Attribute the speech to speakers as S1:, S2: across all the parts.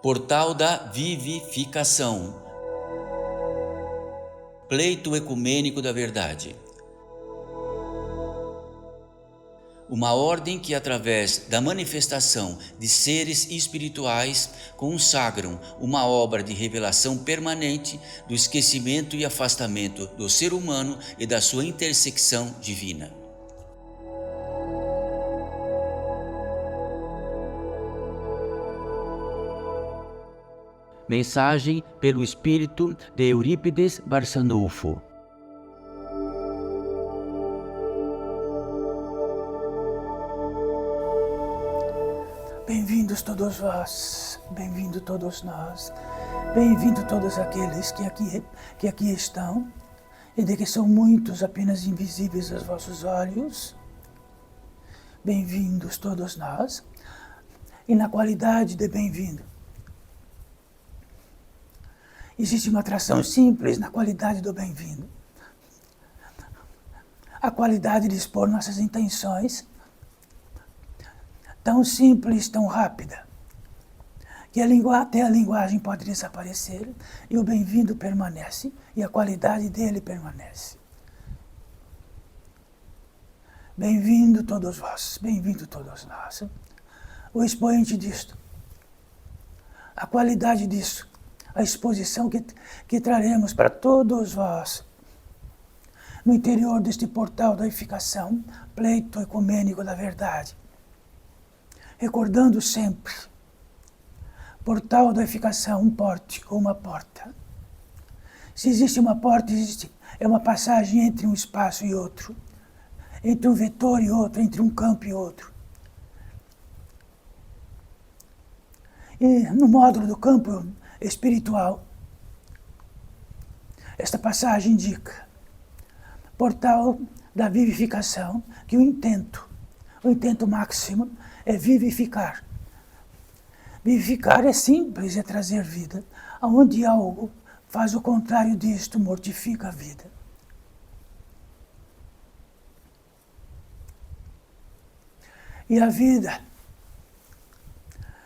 S1: Portal da Vivificação. Pleito ecumênico da verdade. Uma ordem que, através da manifestação de seres espirituais, consagram uma obra de revelação permanente do esquecimento e afastamento do ser humano e da sua intersecção divina. Mensagem pelo espírito de Eurípides Barçanufo.
S2: Bem-vindos todos vós, bem-vindo todos nós, bem-vindo todos aqueles que aqui estão, e de que são muitos apenas invisíveis aos vossos olhos. Bem-vindos todos nós, e na qualidade de bem-vindo, existe uma atração simples na qualidade do bem-vindo. A qualidade de expor nossas intenções, tão simples, tão rápida, que até a linguagem pode desaparecer e o bem-vindo permanece e a qualidade dele permanece. Bem-vindo todos vós, bem-vindo todos nós. O expoente disto, a qualidade disso, a exposição que traremos para todos vós no interior deste portal da edificação, pleito ecumênico da verdade. Recordando sempre, portal da edificação, um pórtico, uma porta. Se existe uma porta, é uma passagem entre um espaço e outro, entre um vetor e outro, entre um campo e outro. E no módulo do campo espiritual, esta passagem indica portal da vivificação, que o intento máximo é vivificar. Vivificar é simples, é trazer vida. Aonde algo faz o contrário disto, mortifica a vida. E a vida,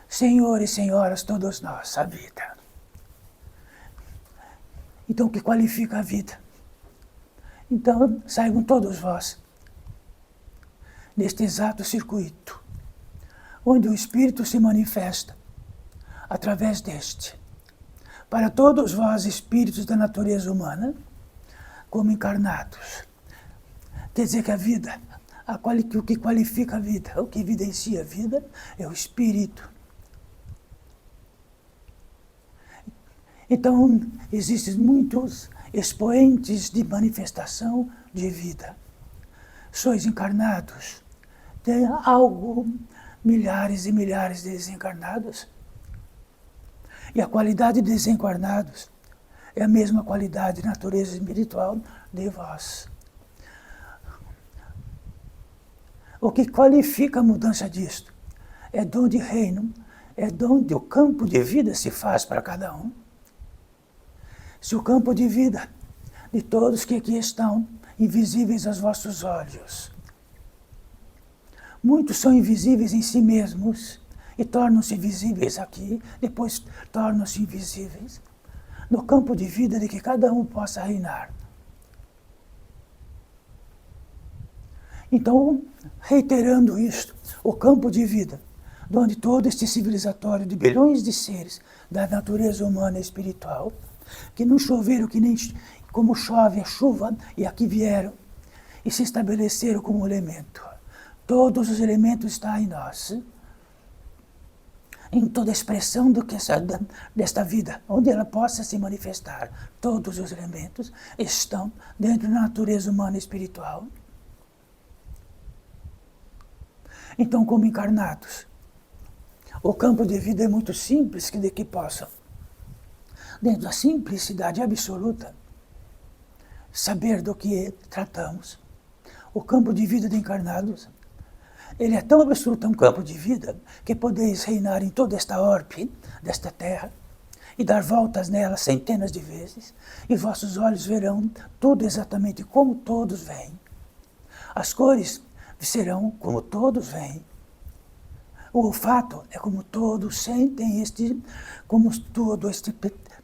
S2: senhores e senhoras, todos nós, a vida. Então, o que qualifica a vida? Então, saibam todos vós, neste exato circuito, onde o Espírito se manifesta, através deste, para todos vós, espíritos da natureza humana, como encarnados. Quer dizer que a vida, o que qualifica a vida, o que evidencia a vida, é o Espírito. Então, existem muitos expoentes de manifestação de vida. Sois encarnados, tem algo, milhares e milhares de desencarnados. E a qualidade de desencarnados é a mesma qualidade de natureza espiritual de vós. O que qualifica a mudança disto é de onde reinam, é de onde o campo de vida se faz para cada um. Se o campo de vida de todos que aqui estão, invisíveis aos vossos olhos, muitos são invisíveis em si mesmos e tornam-se visíveis aqui, depois tornam-se invisíveis, no campo de vida de que cada um possa reinar. Então, reiterando isto, o campo de vida, onde todo este civilizatório de bilhões de seres da natureza humana e espiritual, que não choveram que nem como chove a chuva, e aqui vieram e se estabeleceram como elemento. Todos os elementos estão em nós, em toda a expressão desta vida, onde ela possa se manifestar. Todos os elementos estão dentro da natureza humana e espiritual. Então, como encarnados, o campo de vida é muito simples, de que possam, dentro da simplicidade absoluta, saber do que tratamos. O campo de vida de encarnados, ele é tão absoluto um campo de vida, que podeis reinar em toda esta orbe desta terra, e dar voltas nela centenas de vezes, e vossos olhos verão tudo exatamente como todos veem. As cores serão como todos veem. O olfato é como todos sentem como todos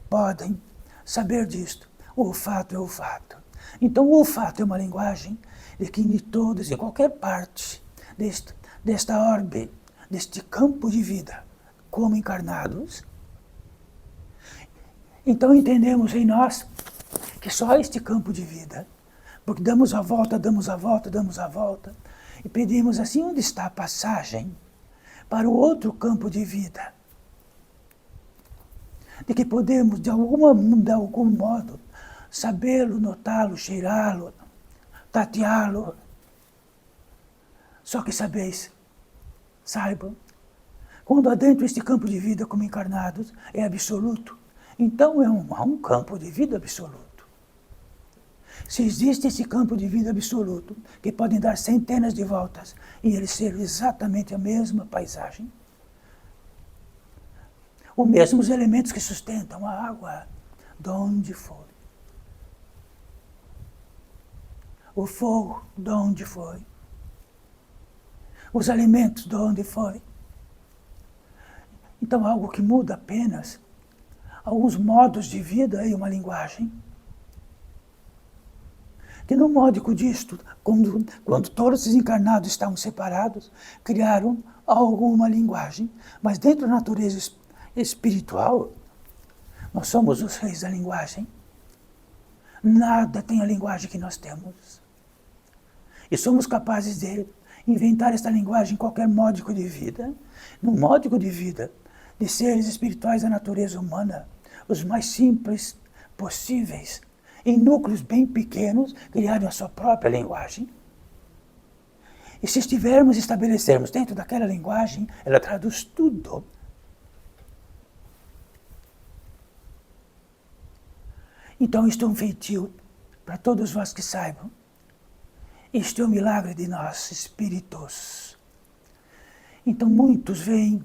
S2: podem saber disto. O olfato é olfato. Então o olfato é uma linguagem de que em todas e qualquer parte desta orbe, deste campo de vida, como encarnados, então entendemos em nós que só este campo de vida, porque damos a volta, damos a volta, damos a volta, e pedimos assim, onde está a passagem para o outro campo de vida? De que podemos, de algum modo, sabê-lo, notá-lo, cheirá-lo, tateá-lo. Só que saibam, quando adentra este campo de vida como encarnados, é absoluto. Então é um campo de vida absoluto. Se existe esse campo de vida absoluto, que podem dar centenas de voltas e ele ser exatamente a mesma paisagem, os mesmos elementos que sustentam a água, de onde for. O fogo, de onde foi. Os alimentos, de onde foi. Então, algo que muda apenas alguns modos de vida e uma linguagem. Que no módico disto, quando todos os encarnados estavam separados, criaram alguma linguagem. Mas dentro da natureza espiritual, nós somos os reis da linguagem. Nada tem a linguagem que nós temos. E somos capazes de inventar esta linguagem em qualquer módico de vida. No módico de vida de seres espirituais da natureza humana, os mais simples possíveis, em núcleos bem pequenos, criaram a sua própria linguagem. E se estabelecermos dentro daquela linguagem, ela traduz tudo. Então isto é um feitio para todos vós que saibam. Isto é um milagre de nós, espíritos. Então muitos vêm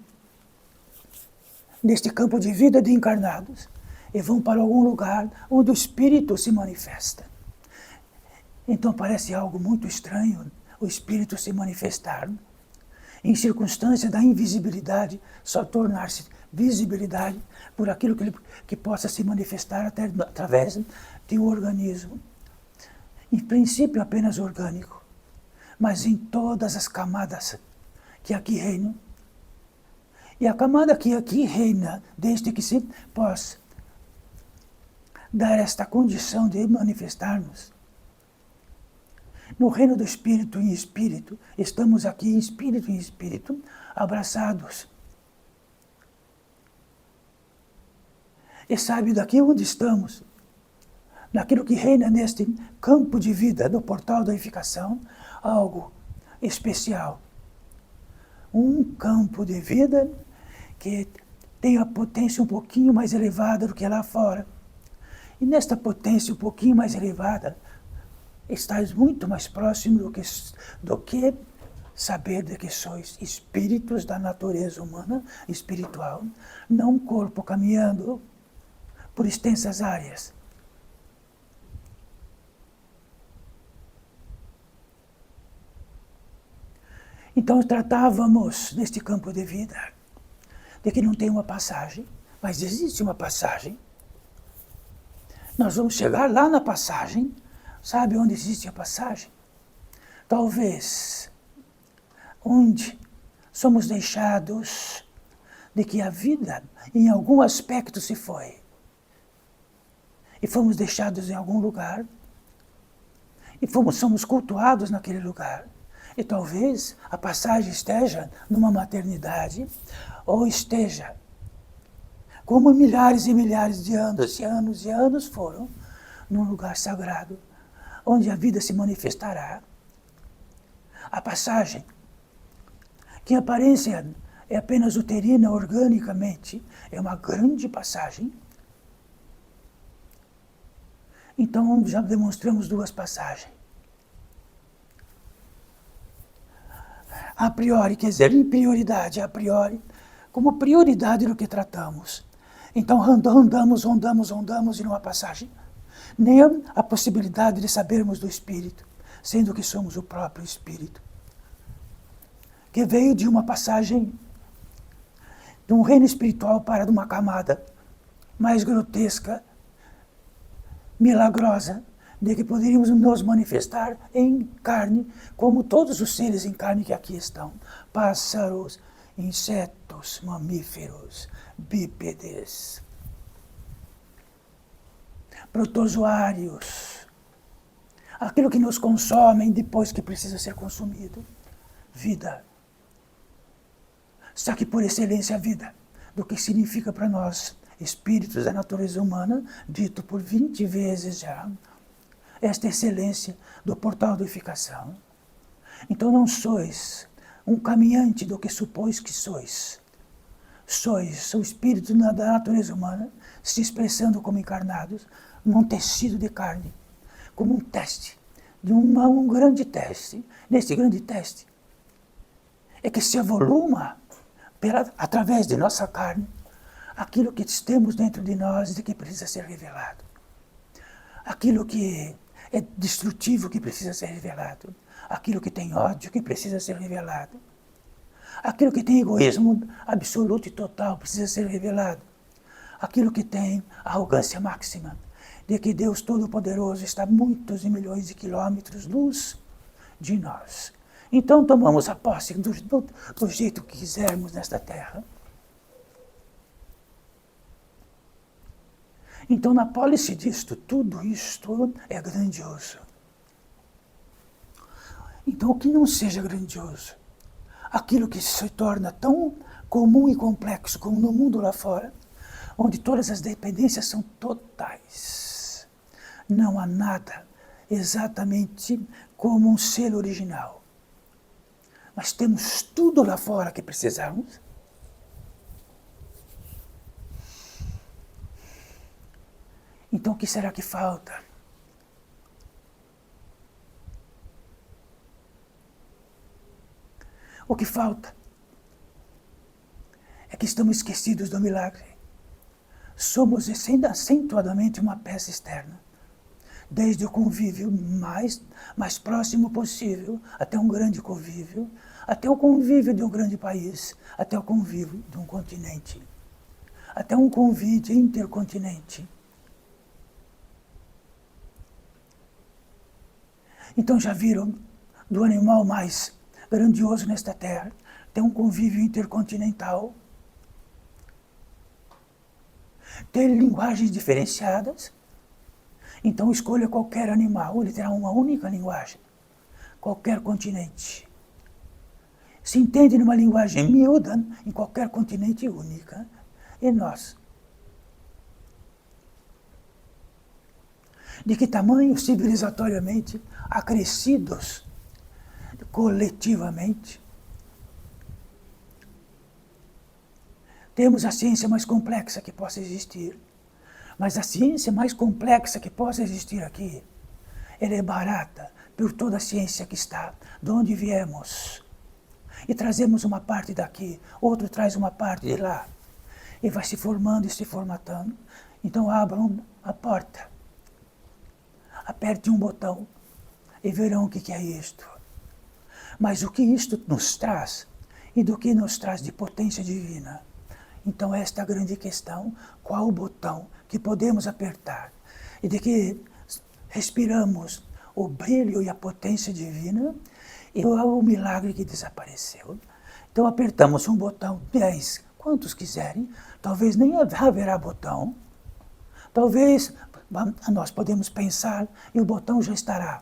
S2: neste campo de vida de encarnados e vão para algum lugar onde o espírito se manifesta. Então parece algo muito estranho o espírito se manifestar em circunstância da invisibilidade, só tornar-se visibilidade por aquilo que possa se manifestar até através de um organismo. Em princípio apenas orgânico, mas em todas as camadas que aqui reinam. E a camada que aqui reina, desde que se possa dar esta condição de manifestarmos, no reino do Espírito em Espírito, estamos aqui em Espírito, abraçados. E sabe daqui onde estamos, naquilo que reina neste campo de vida, do portal da edificação, algo especial. Um campo de vida que tem a potência um pouquinho mais elevada do que lá fora. E nesta potência um pouquinho mais elevada, estáis muito mais próximo do que saber de que sois espíritos da natureza humana, espiritual, não um corpo caminhando por extensas áreas. Então tratávamos neste campo de vida de que não tem uma passagem, mas existe uma passagem. Nós vamos chegar lá na passagem. Sabe onde existe a passagem? Talvez onde somos deixados de que a vida em algum aspecto se foi. E fomos deixados em algum lugar. E somos cultuados naquele lugar. E talvez a passagem esteja numa maternidade, ou esteja, como milhares e milhares de anos, e anos e anos foram, num lugar sagrado, onde a vida se manifestará. A passagem, que em aparência é apenas uterina organicamente, é uma grande passagem. Então já demonstramos duas passagens. A priori, quer dizer, em prioridade, a priori, como prioridade do que tratamos. Então rondamos e numa passagem. Nem a possibilidade de sabermos do Espírito, sendo que somos o próprio Espírito, que veio de uma passagem de um reino espiritual para uma camada mais grotesca, milagrosa, de que poderíamos nos manifestar em carne, como todos os seres em carne que aqui estão. Pássaros, insetos, mamíferos, bípedes, protozoários, aquilo que nos consomem depois que precisa ser consumido. Vida. Só que por excelência a vida, do que significa para nós, espíritos da natureza humana, dito por 20 vezes já, esta excelência do portal da edificação. Então não sois um caminhante do que supões que sois. Sois o espírito da natureza humana se expressando como encarnados num tecido de carne, como um teste, um grande teste. Nesse grande teste é que se avoluma através de nossa carne aquilo que temos dentro de nós e que precisa ser revelado. Aquilo que é destrutivo que precisa ser revelado. Aquilo que tem ódio que precisa ser revelado. Aquilo que tem egoísmo absoluto e total precisa ser revelado. Aquilo que tem arrogância máxima, de que Deus Todo-Poderoso está a muitos e milhões de quilômetros luz de nós. Então tomamos a posse do jeito que quisermos nesta terra. Então, na pólice disto, tudo isto é grandioso. Então, o que não seja grandioso, aquilo que se torna tão comum e complexo como no mundo lá fora, onde todas as dependências são totais. Não há nada exatamente como um ser original. Mas temos tudo lá fora que precisamos. Então, o que será que falta? O que falta é que estamos esquecidos do milagre. Somos acentuadamente uma peça externa. Desde o convívio mais próximo possível, até um grande convívio, até o convívio de um grande país, até o convívio de um continente, até um convívio intercontinente. Então já viram do animal mais grandioso nesta terra, tem um convívio intercontinental, tem linguagens diferenciadas. Então escolha qualquer animal, ele terá uma única linguagem, qualquer continente. Se entende numa linguagem miúda, em qualquer continente única, e nós. De que tamanho civilizatoriamente acrescidos coletivamente? Temos a ciência mais complexa que possa existir, mas a ciência mais complexa que possa existir aqui, ela é barata por toda a ciência que está, de onde viemos. E trazemos uma parte daqui, outro traz uma parte de lá, e vai se formando e se formatando. Então abram a porta, aperte um botão e verão o que é isto. Mas o que isto nos traz, e do que nos traz de potência divina. Então esta é a grande questão, qual o botão que podemos apertar, e de que respiramos o brilho e a potência divina, e o milagre que desapareceu. Então apertamos um botão, 10, quantos quiserem, talvez nem haverá botão, talvez nós podemos pensar e o botão já estará.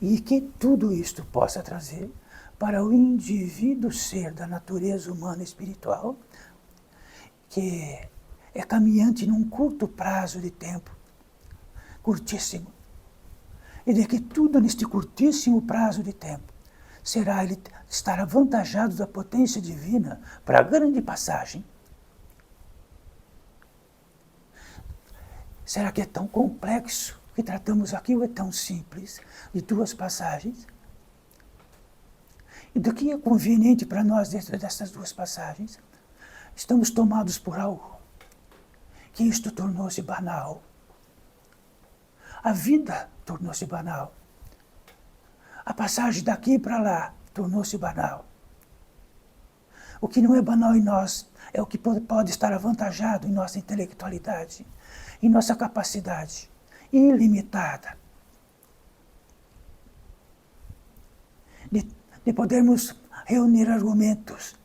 S2: E que tudo isto possa trazer para o indivíduo ser da natureza humana e espiritual, que é caminhante num curto prazo de tempo, curtíssimo, e de que tudo neste curtíssimo prazo de tempo será ele estar avantajado da potência divina para a grande passagem. Será que é tão complexo o que tratamos aqui ou é tão simples, de duas passagens? E do que é conveniente para nós dentro dessas duas passagens? Estamos tomados por algo que isto tornou-se banal. A vida tornou-se banal. A passagem daqui para lá tornou-se banal. O que não é banal em nós é o que pode estar avantajado em nossa intelectualidade, em nossa capacidade ilimitada de podermos reunir argumentos,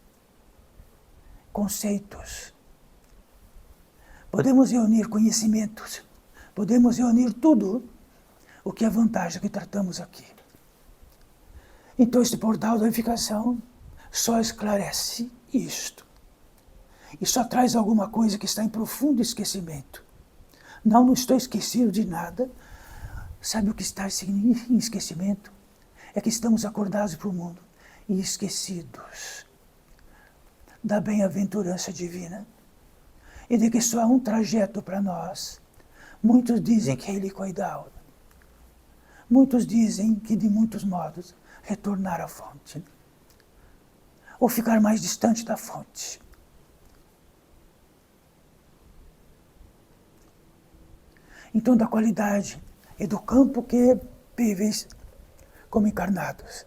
S2: conceitos, podemos reunir conhecimentos, podemos reunir tudo o que é vantagem que tratamos aqui. Então este portal da unificação só esclarece isto. E só traz alguma coisa que está em profundo esquecimento. Não estou esquecido de nada. Sabe o que está em esquecimento? É que estamos acordados para o mundo e esquecidos da bem-aventurança divina e de que só há um trajeto para nós. Muitos dizem que é helicoidal. Muitos dizem que, de muitos modos, retornar à fonte ou ficar mais distante da fonte. Então, da qualidade e do campo que viveis como encarnados,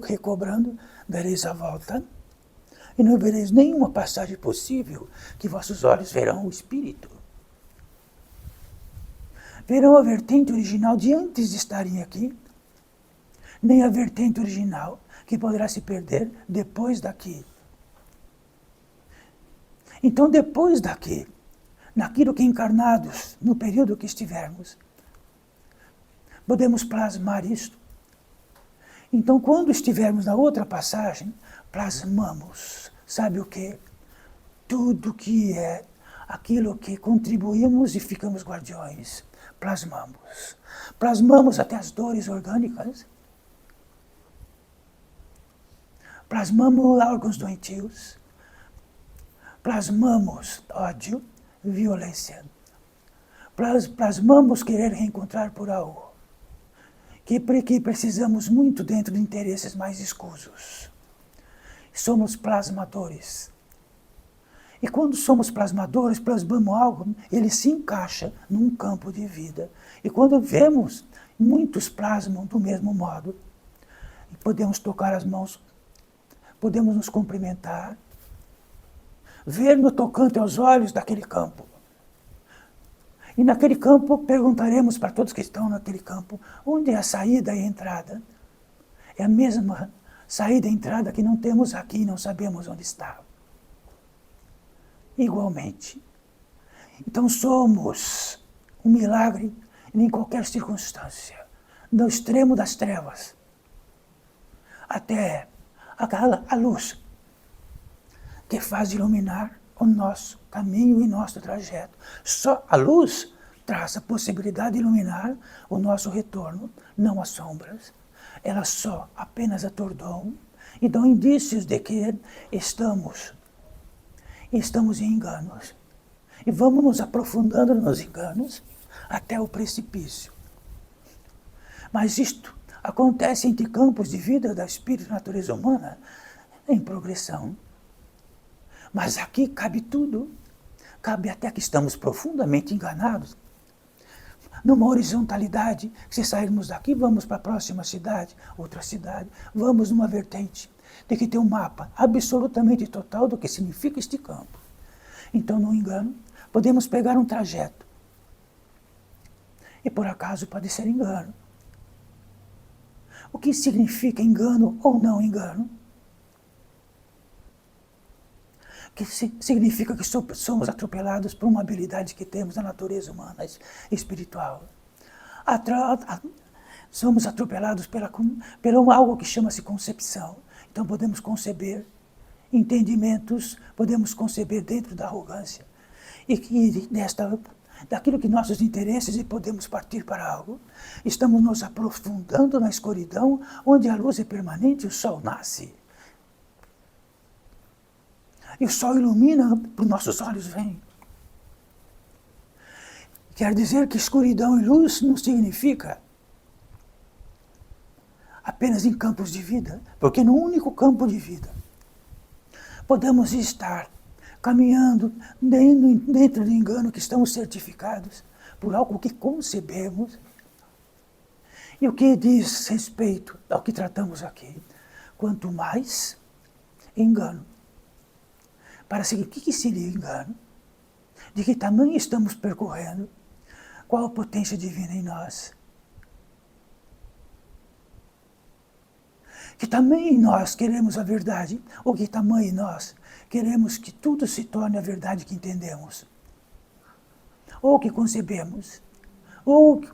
S2: recobrando, dareis a volta, e não vereis nenhuma passagem possível que vossos olhos verão o Espírito. Verão a vertente original de antes de estarem aqui, nem a vertente original que poderá se perder depois daqui. Então, depois daqui, naquilo que encarnados, no período que estivermos, podemos plasmar isto. Então, quando estivermos na outra passagem, plasmamos, sabe o quê? Tudo que é aquilo que contribuímos e ficamos guardiões. Plasmamos. Plasmamos até as dores orgânicas. Plasmamos órgãos doentios. Plasmamos ódio, violência. Plasmamos querer reencontrar por algo que precisamos muito dentro de interesses mais escusos. Somos plasmadores. E quando somos plasmadores, plasmamos algo, ele se encaixa num campo de vida. E quando vemos, muitos plasmam do mesmo modo. E podemos tocar as mãos, podemos nos cumprimentar, ver no tocante aos olhos daquele campo. E naquele campo perguntaremos para todos que estão naquele campo, onde é a saída e a entrada? É a mesma saída e entrada que não temos aqui e não sabemos onde está. Igualmente. Então somos um milagre em qualquer circunstância, do extremo das trevas até a luz que faz iluminar o nosso caminho e nosso trajeto. Só a luz traz a possibilidade de iluminar o nosso retorno, não as sombras. Elas só apenas atordam e dão indícios de que estamos em enganos. E vamos nos aprofundando nos enganos até o precipício. Mas isto acontece entre campos de vida da espírito e natureza humana em progressão. Mas aqui cabe tudo. Cabe até que estamos profundamente enganados. Numa horizontalidade, se sairmos daqui, vamos para a próxima cidade, outra cidade, vamos numa vertente. Tem que ter um mapa absolutamente total do que significa este campo. Então, no engano, podemos pegar um trajeto. E por acaso pode ser engano. O que significa engano ou não engano? Que significa que somos atropelados por uma habilidade que temos na natureza humana espiritual. Somos atropelados pelo algo que chama-se concepção. Então podemos conceber entendimentos, podemos conceber dentro da arrogância daquilo que nossos interesses e podemos partir para algo. Estamos nos aprofundando na escuridão, onde a luz é permanente e o sol nasce. E o sol ilumina, para os nossos olhos vem. Quer dizer que escuridão e luz não significa apenas em campos de vida, porque no único campo de vida podemos estar caminhando dentro do engano que estamos certificados por algo que concebemos. E o que diz respeito ao que tratamos aqui? Quanto mais engano, para seguir. O que seria engano? De que tamanho estamos percorrendo? Qual a potência divina em nós? Que tamanho em nós queremos a verdade? Ou que tamanho em nós queremos que tudo se torne a verdade que entendemos? Ou que concebemos? Ou que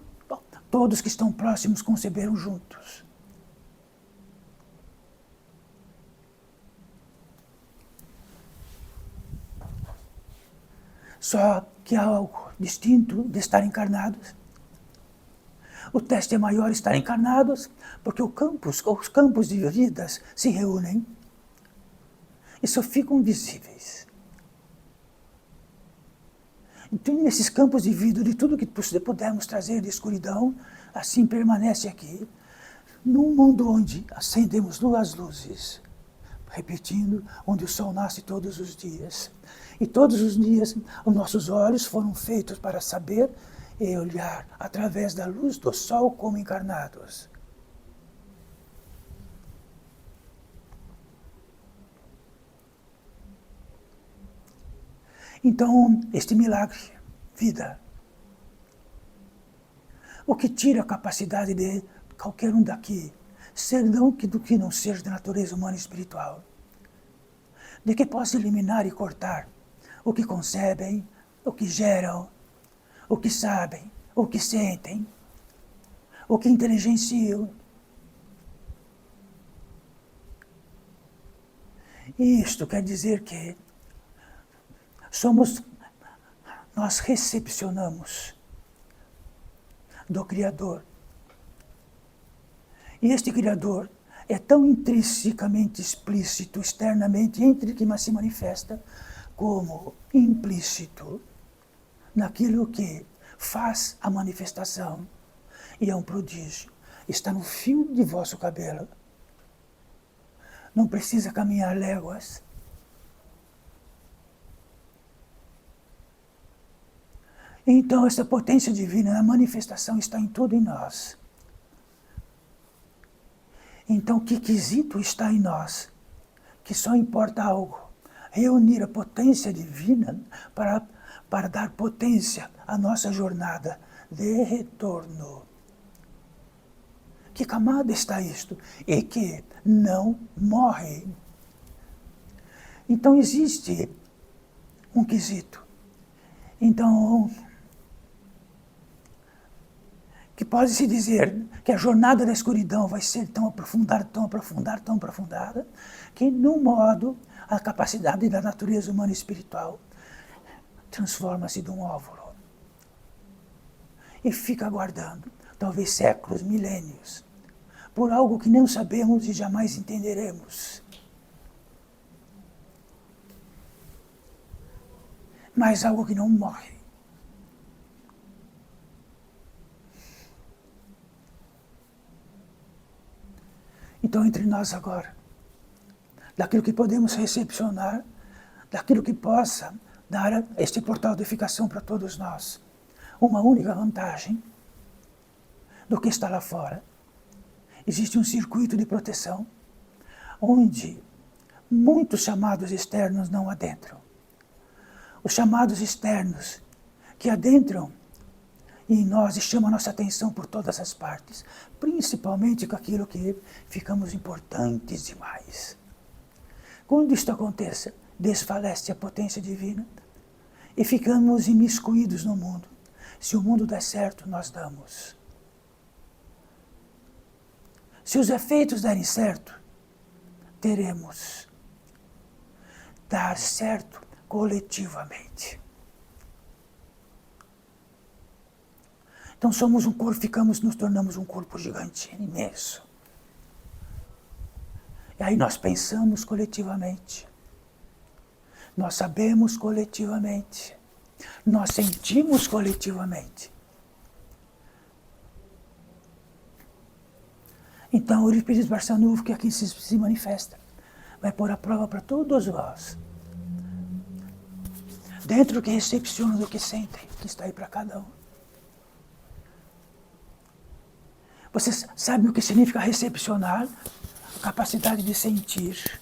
S2: todos que estão próximos conceberam juntos? Só que há algo distinto de estar encarnados. O teste é maior estar encarnados, porque os campos de vidas se reúnem e só ficam visíveis. Então, nesses campos de vida, de tudo que pudermos trazer de escuridão, assim permanece aqui, num mundo onde acendemos duas luzes, repetindo, onde o sol nasce todos os dias. E todos os dias os nossos olhos foram feitos para saber e olhar através da luz do sol como encarnados. Então, este milagre, vida, o que tira a capacidade de qualquer um daqui ser não do que não seja de natureza humana e espiritual, de que possa eliminar e cortar o que concebem, o que geram, o que sabem, o que sentem, o que inteligenciam. Isto quer dizer que nós recepcionamos do Criador. E este Criador é tão intrinsecamente explícito, externamente, entre que se manifesta, como implícito naquilo que faz a manifestação. E é um prodígio. Está no fio de vosso cabelo. Não precisa caminhar léguas. Então, essa potência divina, a manifestação está em tudo em nós. Então, que quesito está em nós? Que só importa algo. Reunir a potência divina para dar potência à nossa jornada de retorno. Que camada está isto? E que não morre. Então, existe um quesito. Então, que pode-se dizer que a jornada da escuridão vai ser tão aprofundada, que, num modo, a capacidade da natureza humana e espiritual transforma-se de um óvulo e fica aguardando, talvez séculos, milênios, por algo que não sabemos e jamais entenderemos. Mas algo que não morre. Então, entre nós agora, daquilo que podemos recepcionar, daquilo que possa dar este portal de edificação para todos nós, uma única vantagem do que está lá fora. Existe um circuito de proteção, onde muitos chamados externos não adentram. Os chamados externos que adentram em nós e chamam a nossa atenção por todas as partes, principalmente com aquilo que ficamos importantes demais. Quando isto aconteça, desfalece a potência divina e ficamos imiscuídos no mundo. Se o mundo der certo, nós damos. Se os efeitos derem certo, teremos. Dar certo coletivamente. Então somos um corpo, nos tornamos um corpo gigante, imenso. E aí nós pensamos coletivamente. Nós sabemos coletivamente. Nós sentimos coletivamente. Então o Espírito Barçanufo, que aqui se manifesta, vai pôr a prova para todos vós. Dentro do que recepcionam, do que sentem, que está aí para cada um. Vocês sabem o que significa recepcionar? A capacidade de sentir.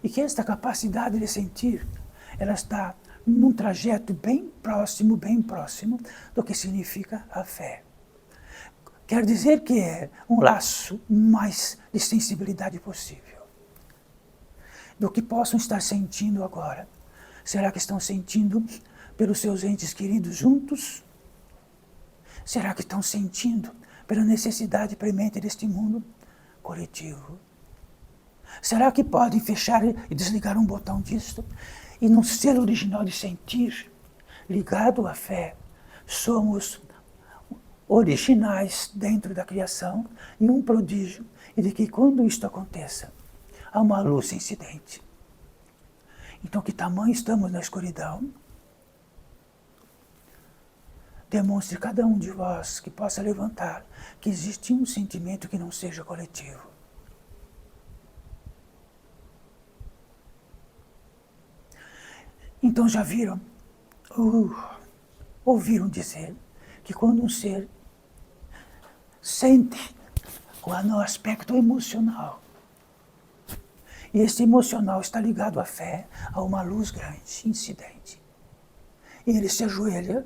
S2: E que esta capacidade de sentir, ela está num trajeto bem próximo do que significa a fé. Quer dizer que é um laço mais de sensibilidade possível. Do que possam estar sentindo agora. Será que estão sentindo pelos seus entes queridos juntos? Será que estão sentindo pela necessidade premente deste mundo coletivo? Será que podem fechar e desligar um botão disto? E no ser original de sentir, ligado à fé, somos originais dentro da criação e um prodígio, e de que quando isto aconteça, há uma luz incidente. Então, que tamanho estamos na escuridão? Demonstre cada um de vós que possa levantar que existe um sentimento que não seja coletivo. Então já viram, ouviram dizer que quando um ser sente no aspecto emocional, e esse emocional está ligado à fé, a uma luz grande, incidente, e ele se ajoelha,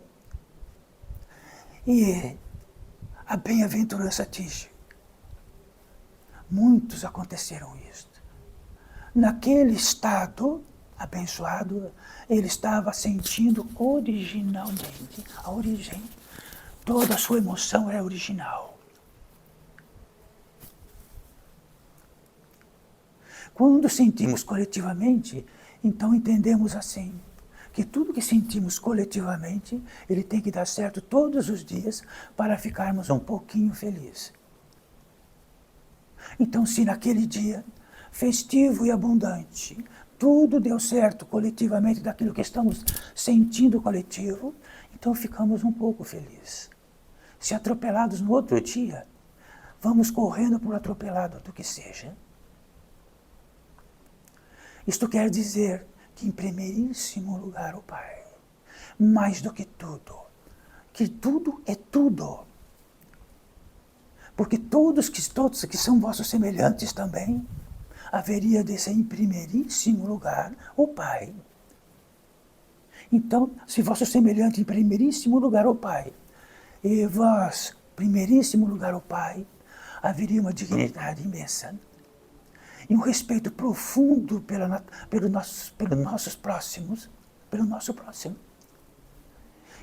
S2: e a bem-aventurança atinge. Muitos aconteceram isto. Naquele estado abençoado, ele estava sentindo originalmente a origem. Toda a sua emoção é original. Quando sentimos coletivamente, então entendemos assim, que tudo que sentimos coletivamente, ele tem que dar certo todos os dias para ficarmos um pouquinho felizes. Então, se naquele dia, festivo e abundante, tudo deu certo coletivamente daquilo que estamos sentindo coletivo, então ficamos um pouco felizes. Se atropelados no outro dia, vamos correndo por atropelado do que seja. Isto quer dizer que em primeiríssimo lugar o Pai, mais do que tudo é tudo. Porque todos que são vossos semelhantes também, haveria de ser em primeiríssimo lugar o Pai. Então, se vosso semelhante em primeiríssimo lugar o Pai, e vós, primeiríssimo lugar o Pai, haveria uma dignidade imensa. E um respeito profundo pelos nossos próximos, pelo nosso próximo.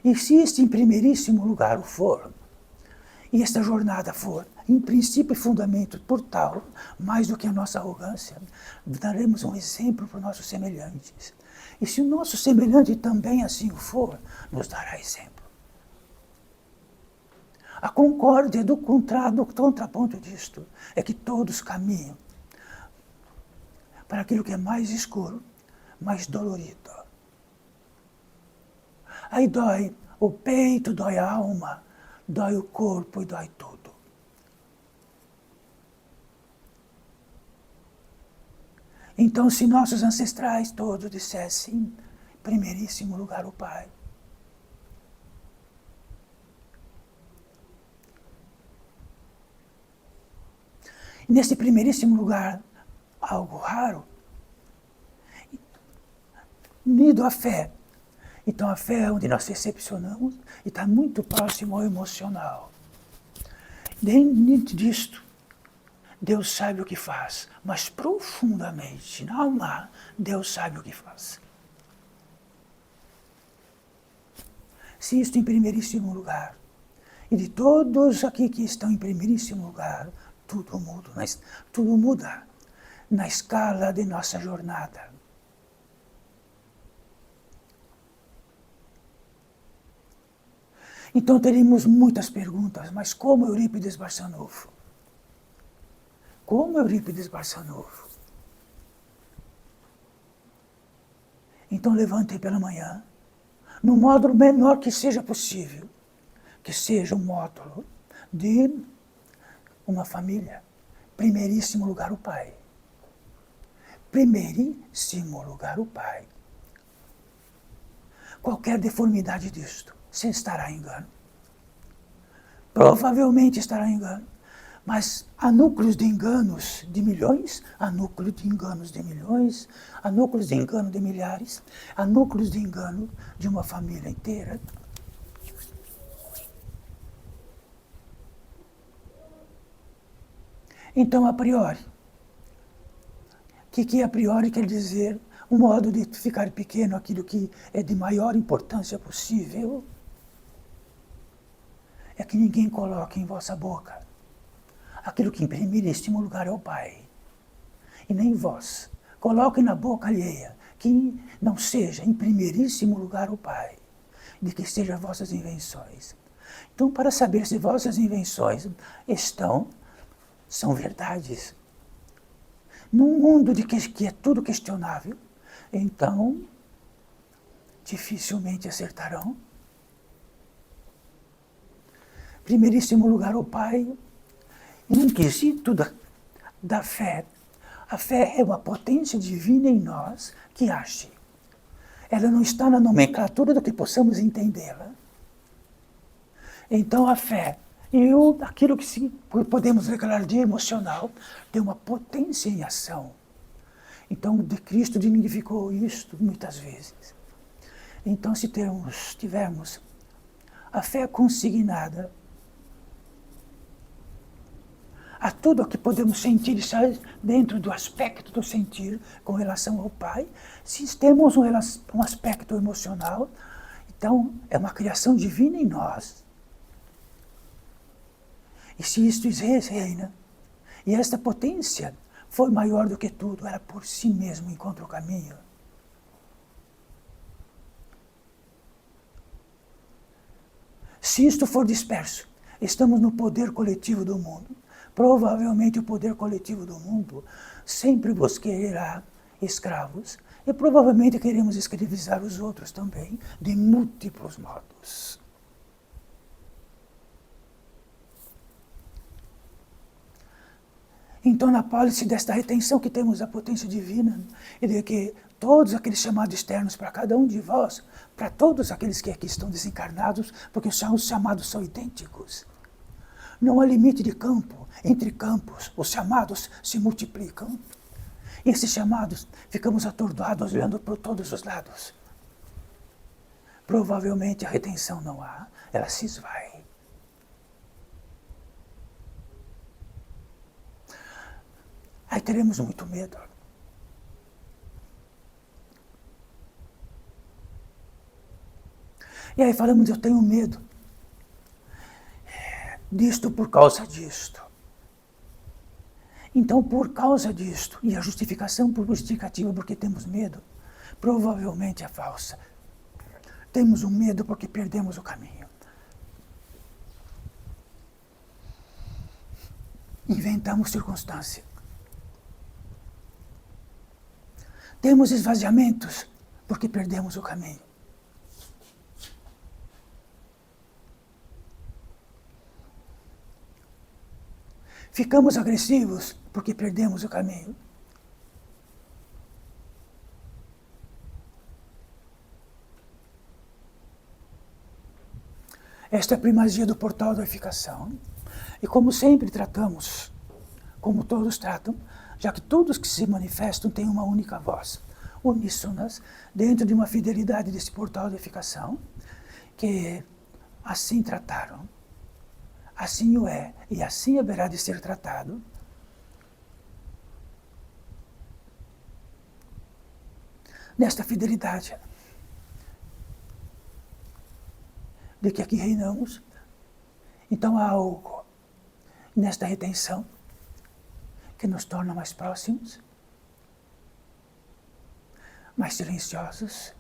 S2: E se este em primeiríssimo lugar o for, e esta jornada for, em princípio e fundamento, por tal, mais do que a nossa arrogância, daremos um exemplo para os nossos semelhantes. E se o nosso semelhante também assim o for, nos dará exemplo. A concórdia do contraponto disto é que todos caminham para aquilo que é mais escuro, mais dolorido. Aí dói o peito, dói a alma, dói o corpo e dói tudo. Então, se nossos ancestrais todos dissessem, em primeiríssimo lugar o Pai, e nesse primeiríssimo lugar, algo raro, unido à fé. Então a fé é onde nós recepcionamos e está muito próximo ao emocional. Dentro disto, Deus sabe o que faz, mas profundamente, na alma, Deus sabe o que faz. Se isto em primeiríssimo lugar, e de todos aqui que estão em primeiríssimo lugar, tudo muda na escala de nossa jornada. Então teremos muitas perguntas, mas como Eurípides Barçanufo? Como Eurípides Barçanufo? Então levantem pela manhã, no módulo menor que seja possível, que seja um módulo de uma família. Primeiríssimo lugar o Pai. Primeiríssimo lugar o Pai. Qualquer deformidade disto, você estará em engano. Provavelmente estará em engano. Mas há núcleos de enganos de milhões, há núcleos de enganos de milhões, há núcleos de engano de milhares, há núcleos de engano de uma família inteira. Então, a priori, o que a priori quer dizer? Um modo de ficar pequeno, aquilo que é de maior importância possível, é que ninguém coloque em vossa boca aquilo que em primeiríssimo lugar é o Pai. E nem vós coloquem na boca alheia que não seja em primeiríssimo lugar o Pai, de que sejam vossas invenções. Então, para saber se vossas invenções são verdades, num mundo de que é tudo questionável, então dificilmente acertarão. Primeiríssimo lugar o Pai, num quesito da fé. A fé é uma potência divina em nós que age. Ela não está na nomenclatura do que possamos entendê-la. Então a fé e aquilo que podemos declarar de emocional tem uma potência em ação. Então de Cristo dignificou isto muitas vezes. Então se tivermos a fé consignada a tudo o que podemos sentir, está dentro do aspecto do sentir com relação ao Pai. Se temos um aspecto emocional, então é uma criação divina em nós. E se isto reina, e esta potência foi maior do que tudo, ela por si mesma encontra o caminho. Se isto for disperso, estamos no poder coletivo do mundo. Provavelmente o poder coletivo do mundo sempre vos quererá escravos e provavelmente queremos escravizar os outros também, de múltiplos modos. Então, na pólice desta retenção que temos da potência divina, e de que todos aqueles chamados externos para cada um de vós, para todos aqueles que aqui estão desencarnados, porque os chamados são idênticos. Não há limite de campo, entre campos, os chamados se multiplicam. E esses chamados, ficamos atordoados olhando por todos os lados. Provavelmente a retenção não há, ela se esvai. Aí teremos muito medo. E aí falamos, eu tenho medo disto por causa disto. Então, por causa disto, e a justificação por justificativa porque temos medo, provavelmente é falsa. Temos um medo porque perdemos o caminho. Inventamos circunstância. Temos esvaziamentos porque perdemos o caminho. Ficamos agressivos porque perdemos o caminho. Esta é a primazia do portal da edificação. E como sempre tratamos, como todos tratam, já que todos que se manifestam têm uma única voz, uníssonas, dentro de uma fidelidade desse portal da edificação, que assim trataram. Assim o é, e assim haverá de ser tratado. Nesta fidelidade, de que aqui reinamos, então há algo nesta retenção que nos torna mais próximos, mais silenciosos,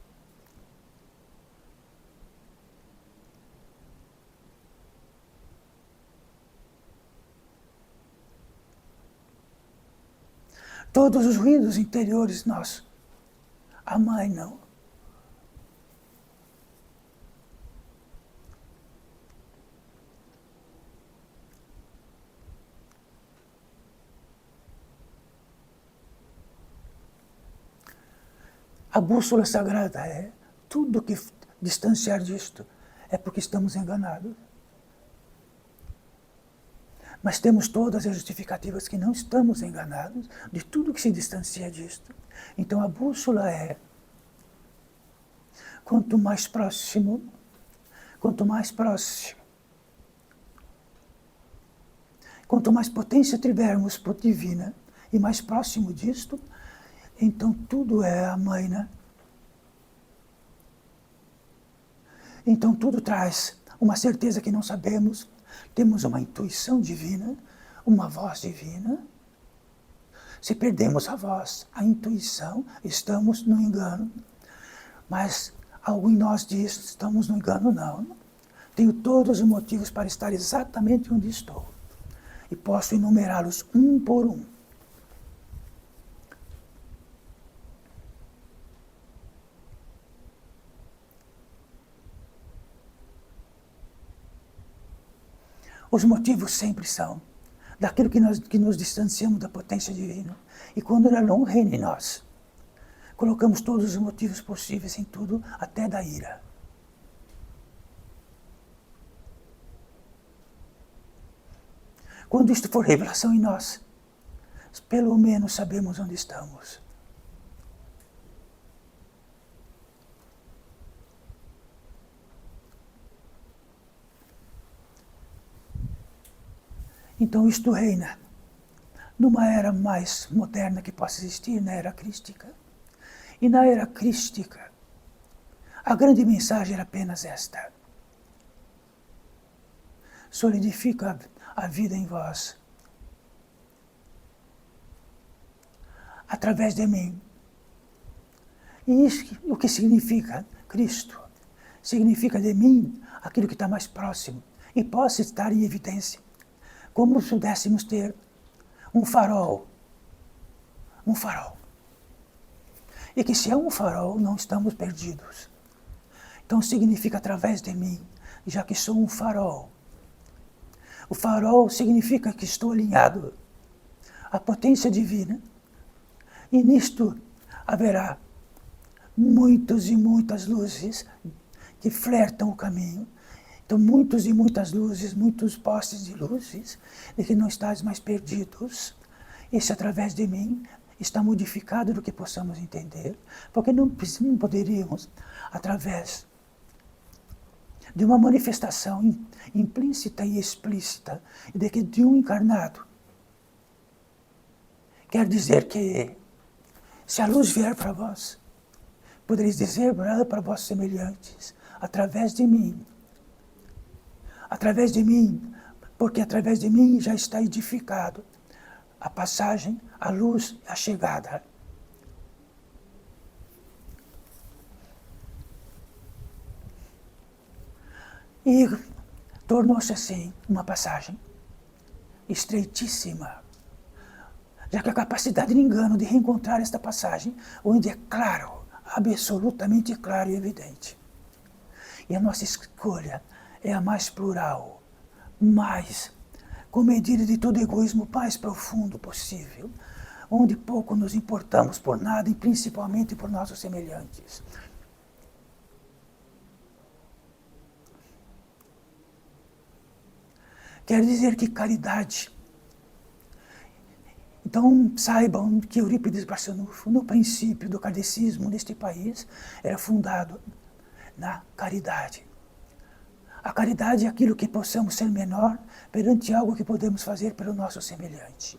S2: todos os ruídos interiores nossos amainam. A bússola sagrada é tudo que distanciar disto é porque estamos enganados. Mas temos todas as justificativas que não estamos enganados de tudo que se distancia disto. Então a bússola é, quanto mais próximo, quanto mais potência tivermos por divina e mais próximo disto, então tudo é a mãe, né? Então tudo traz uma certeza que não sabemos, temos uma intuição divina, uma voz divina. Se perdemos a voz, a intuição, estamos no engano. Mas algo em nós diz, estamos no engano, não. Tenho todos os motivos para estar exatamente onde estou. E posso enumerá-los um por um. Os motivos sempre são daquilo que nos distanciamos da potência divina. E quando ela não reina em nós, colocamos todos os motivos possíveis em tudo, até da ira. Quando isto for revelação em nós, pelo menos sabemos onde estamos. Então isto reina numa era mais moderna que possa existir, na era crística. E na era crística, a grande mensagem era apenas esta: solidifica a vida em vós, através de mim. E isso, o que significa Cristo? Significa de mim aquilo que está mais próximo e possa estar em evidência, como se pudéssemos ter um farol. Um farol. E que se é um farol, não estamos perdidos. Então significa através de mim, já que sou um farol. O farol significa que estou alinhado à potência divina. E nisto haverá muitos e muitas luzes que flertam o caminho. Então muitos e muitas luzes, muitos postes de luzes, de que não estáis mais perdidos. Esse através de mim está modificado do que possamos entender, porque não poderíamos, através de uma manifestação implícita e explícita de um encarnado, quer dizer que, se a luz vier para vós, podereis dizer para vossos semelhantes, através de mim, porque através de mim já está edificado a passagem, a luz, a chegada. E tornou-se assim uma passagem estreitíssima, já que a capacidade de engano de reencontrar esta passagem, onde é claro, absolutamente claro e evidente. E a nossa escolha é a mais plural, mais com medida de todo egoísmo mais profundo possível, onde pouco nos importamos por nada e principalmente por nossos semelhantes. Quer dizer que caridade. Então saibam que Eurípides Barçanufo, no princípio do kardecismo neste país, era fundado na caridade. A caridade é aquilo que possamos ser menor perante algo que podemos fazer pelo nosso semelhante.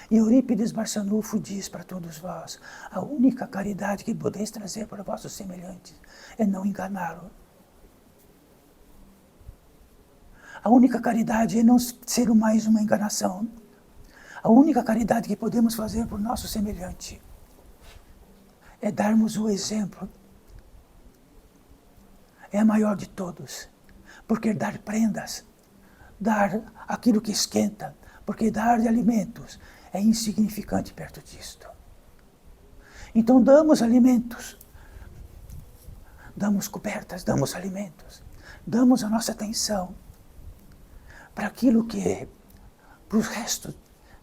S2: E Eurípides Barçanufo diz para todos vós, a única caridade que podeis trazer para vossos semelhantes é não enganá-lo. A única caridade é não ser mais uma enganação. A única caridade que podemos fazer por nosso semelhante é darmos o exemplo. É a maior de todos. Porque dar prendas, dar aquilo que esquenta, porque dar de alimentos é insignificante perto disto. Então damos alimentos, damos cobertas, damos alimentos, damos a nossa atenção para aquilo que é, para os restos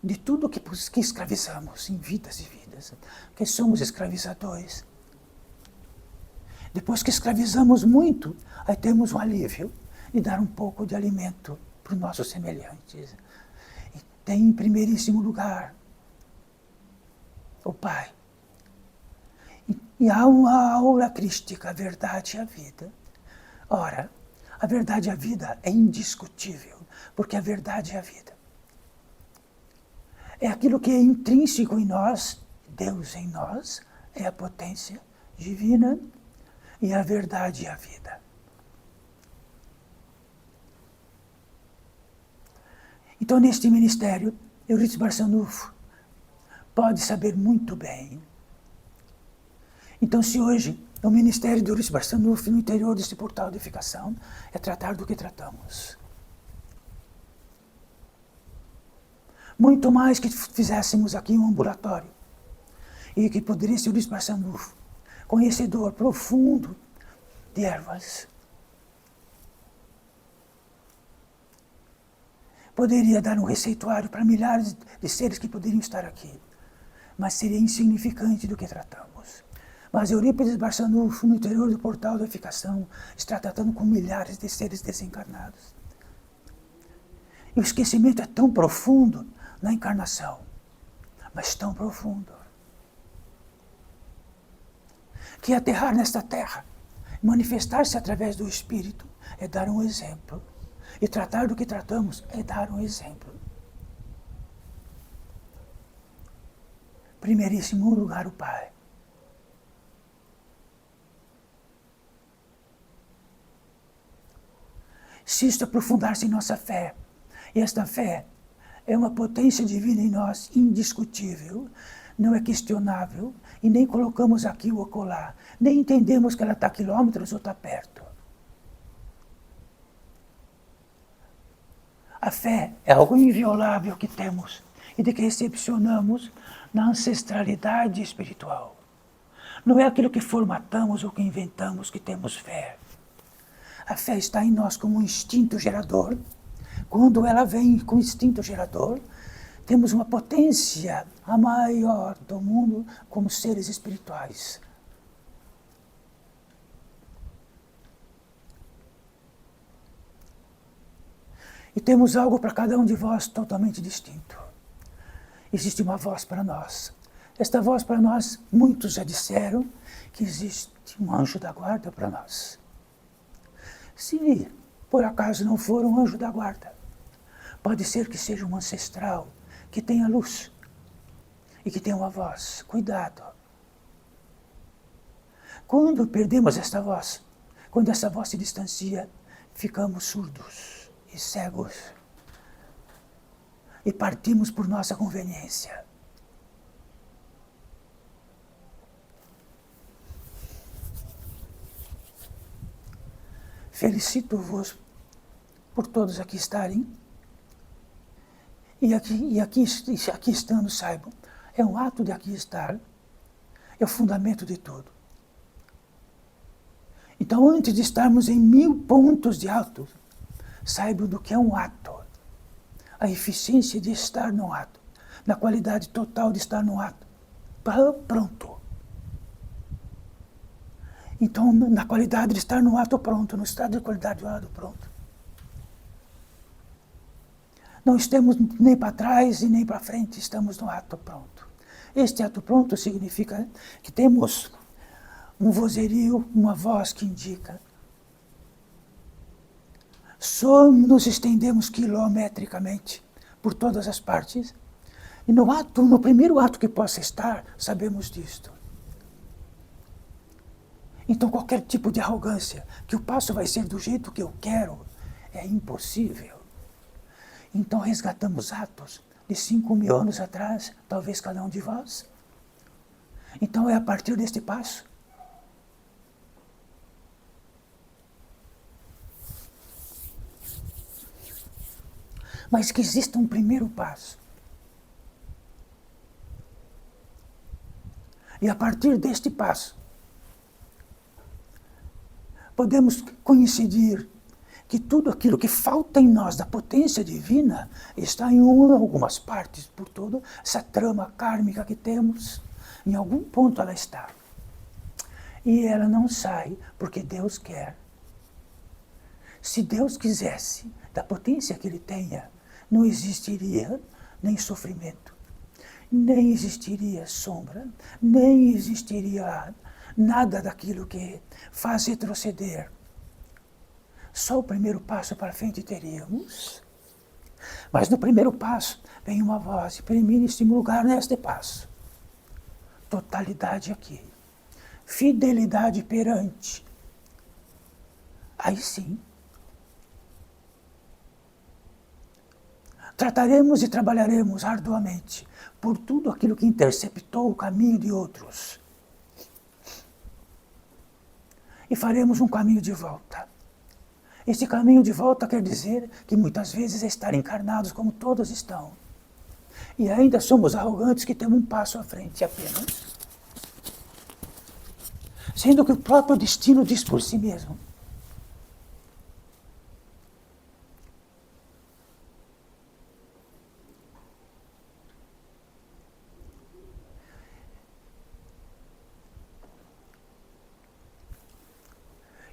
S2: de tudo que escravizamos em vidas e vidas, que somos escravizadores. Depois que escravizamos muito, aí temos um alívio de dar um pouco de alimento para os nossos semelhantes. tem em primeiríssimo lugar o Pai. E há uma aura crística, a verdade e a vida. Ora, a verdade e a vida é indiscutível, porque a verdade é a vida. É aquilo que é intrínseco em nós, Deus em nós, é a potência divina e a verdade e a vida. Então, neste ministério, Eurípides Barçanufo pode saber muito bem. Então, se hoje o ministério de Eurípides Barçanufo no interior deste portal de edificação é tratar do que tratamos. Muito mais que fizéssemos aqui um ambulatório. E que poderia ser Eurípides Barçanufo, conhecedor profundo de ervas, poderia dar um receituário para milhares de seres que poderiam estar aqui, mas seria insignificante do que tratamos. Mas Eurípides Barçanufo, no interior do portal da edificação, está tratando com milhares de seres desencarnados. E o esquecimento é tão profundo na encarnação, mas tão profundo, que aterrar nesta terra, manifestar-se através do Espírito, é dar um exemplo. E tratar do que tratamos é dar um exemplo. Primeiríssimo lugar, o Pai. Se isto aprofundar-se em nossa fé, e esta fé é uma potência divina em nós, indiscutível, não é questionável, e nem colocamos aqui ou acolá, nem entendemos que ela está a quilômetros ou está perto. A fé é algo inviolável que temos e de que recepcionamos na ancestralidade espiritual. Não é aquilo que formatamos ou que inventamos que temos fé. A fé está em nós como um instinto gerador. Quando ela vem com instinto gerador, temos uma potência a maior do mundo como seres espirituais. E temos algo para cada um de vós totalmente distinto. Existe uma voz para nós. Esta voz para nós, muitos já disseram que existe um anjo da guarda para nós. Se por acaso não for um anjo da guarda, pode ser que seja um ancestral, que tenha luz e que tenha uma voz. Cuidado. Quando perdemos esta voz, quando essa voz se distancia, ficamos surdos e cegos. E partimos por nossa conveniência. Felicito-vos por todos aqui estarem. E aqui estando, saibam, é um ato de aqui estar, é o fundamento de tudo. Então, antes de estarmos em 1000 pontos de alto, saibam do que é um ato. A eficiência de estar no ato, na qualidade total de estar no ato. Pronto. Então, na qualidade de estar no ato pronto, no estado de qualidade do ato pronto. Não estamos nem para trás e nem para frente, estamos no ato pronto. Este ato pronto significa que temos um vozerio, uma voz que indica. Só nos estendemos quilometricamente por todas as partes. E no primeiro ato que possa estar, sabemos disto. Então qualquer tipo de arrogância, que o passo vai ser do jeito que eu quero, é impossível. Então resgatamos atos de 5.000 anos atrás, talvez cada um de vós. Então é a partir deste passo. Mas que exista um primeiro passo. E a partir deste passo, podemos coincidir que tudo aquilo que falta em nós da potência divina está em algumas partes, por toda essa trama kármica que temos, em algum ponto ela está. E ela não sai porque Deus quer. Se Deus quisesse, da potência que Ele tenha, não existiria nem sofrimento, nem existiria sombra, nem existiria nada daquilo que faz retroceder. Só o primeiro passo para frente teríamos. Mas no primeiro passo vem uma voz, permite-me lugar neste passo. Totalidade aqui. Fidelidade perante. Aí sim. Trataremos e trabalharemos arduamente por tudo aquilo que interceptou o caminho de outros. E faremos um caminho de volta. Esse caminho de volta quer dizer que muitas vezes é estar encarnados como todos estão. E ainda somos arrogantes que temos um passo à frente apenas. Sendo que o próprio destino diz por si mesmo.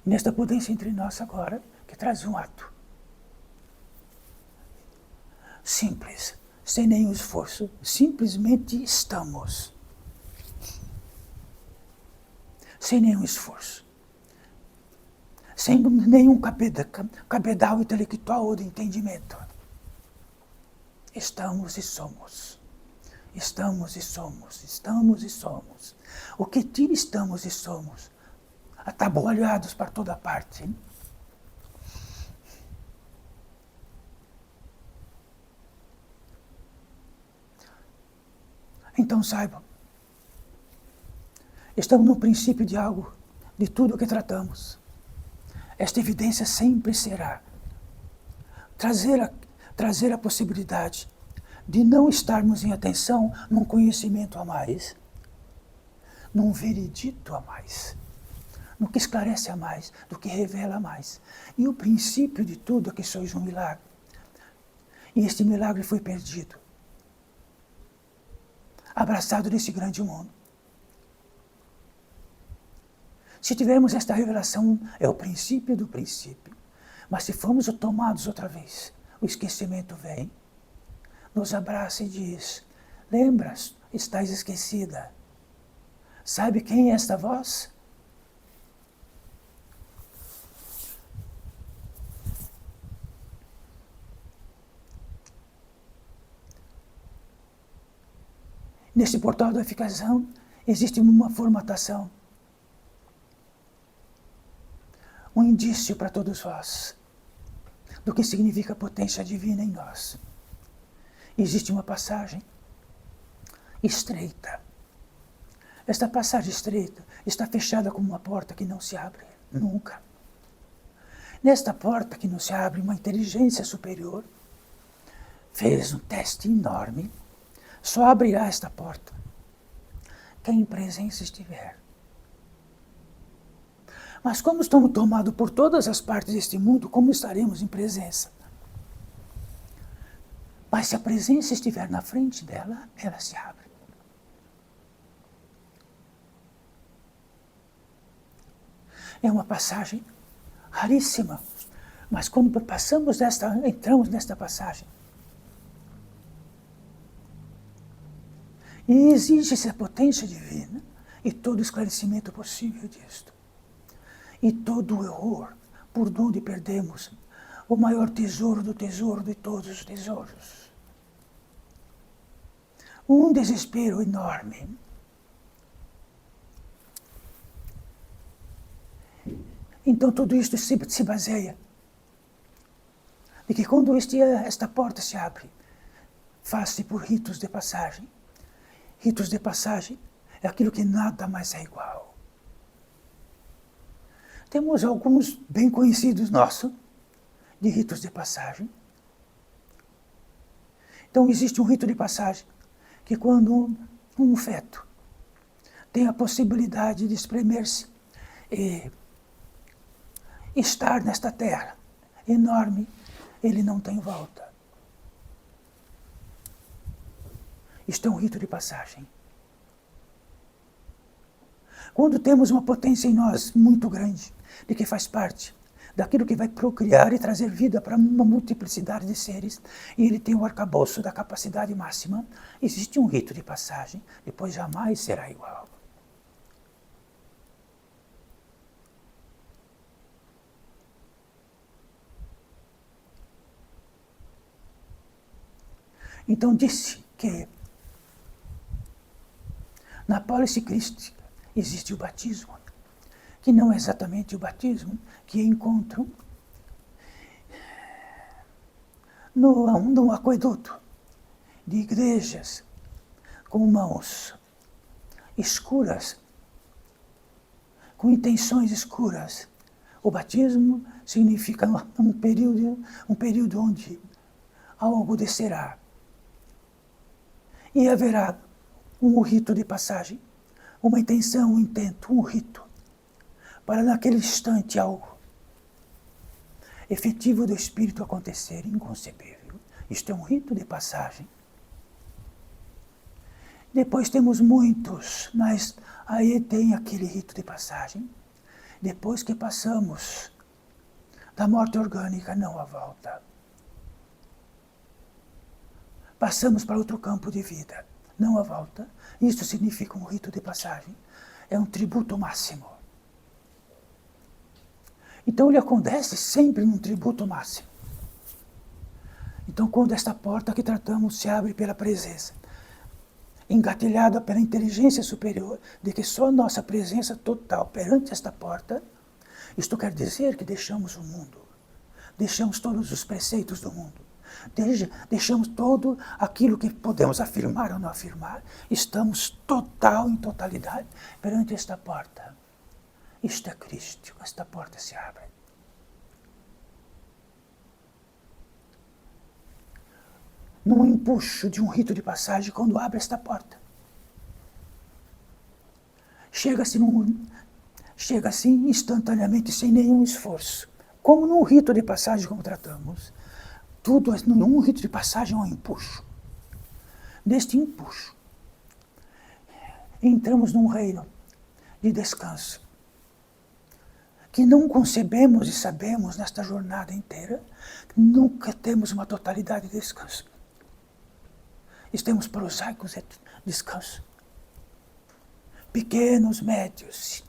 S2: E nesta potência entre nós agora, que traz um ato simples, sem nenhum esforço, simplesmente estamos. Sem nenhum esforço. Sem nenhum cabedal intelectual ou de entendimento. Estamos e somos. Estamos e somos. Estamos e somos. O que tira estamos e somos? Atabalhados para toda parte. Então saibam, estamos no princípio de algo, de tudo o que tratamos. Esta evidência sempre será trazer a possibilidade de não estarmos em atenção num conhecimento a mais, num veredito a mais, no que esclarece a mais, do que revela a mais. E o princípio de tudo é que sois um milagre. E este milagre foi perdido, abraçado nesse grande mundo. Se tivermos esta revelação, é o princípio do princípio. Mas se formos tomados outra vez, o esquecimento vem, nos abraça e diz, lembras, estás esquecida. Sabe quem é esta voz? Neste portal da unificação existe uma formatação, um indício para todos vós do que significa a potência divina em nós. Existe uma passagem estreita. Esta passagem estreita está fechada como uma porta que não se abre nunca. Nesta porta que não se abre, uma inteligência superior fez um teste enorme. Só abrirá esta porta quem em presença estiver. Mas como estamos tomados por todas as partes deste mundo, como estaremos em presença? Mas se a presença estiver na frente dela, ela se abre. É uma passagem raríssima, mas quando entramos nesta passagem, e exige-se a potência divina e todo o esclarecimento possível disto. E todo o erro, por onde perdemos o maior tesouro do tesouro de todos os tesouros. Um desespero enorme. Então tudo isto se baseia de que quando esta porta se abre, faz-se por ritos de passagem. Ritos de passagem é aquilo que nada mais é igual. Temos alguns bem conhecidos nossos, de ritos de passagem. Então existe um rito de passagem, que quando um feto tem a possibilidade de espremer-se e estar nesta terra enorme, ele não tem volta. Isto é um rito de passagem. Quando temos uma potência em nós muito grande, de que faz parte daquilo que vai procriar e trazer vida para uma multiplicidade de seres, e ele tem o arcabouço da capacidade máxima, existe um rito de passagem, depois jamais será igual. Então disse que na pólice crística existe o batismo, que não é exatamente o batismo que encontro no aqueduto de igrejas com mãos escuras, com intenções escuras. O batismo significa um período onde algo descerá. E haverá um rito de passagem, uma intenção, um intento, um rito, para naquele instante algo efetivo do Espírito acontecer, inconcebível. Isto é um rito de passagem. Depois temos muitos, mas aí tem aquele rito de passagem. Depois que passamos da morte orgânica, não há volta. Passamos para outro campo de vida, não há volta. Isso significa um rito de passagem. É um tributo máximo. Então ele acontece sempre num tributo máximo. Então quando esta porta que tratamos se abre pela presença, engatilhada pela inteligência superior, de que só nossa presença total perante esta porta, isto quer dizer que deixamos o mundo, deixamos todos os preceitos do mundo, deixamos todo aquilo que podemos afirmar ou não afirmar, estamos em totalidade perante esta porta. Isto é crístico, esta porta se abre. Num empuxo de um rito de passagem, quando abre esta porta. Chega-se instantaneamente, sem nenhum esforço. Como num rito de passagem, como tratamos, tudo num rito de passagem é um empuxo. Neste empuxo, entramos num reino de descanso, que não concebemos e sabemos nesta jornada inteira, nunca temos uma totalidade de descanso. Estamos prosaicos de descanso. Pequenos, médios,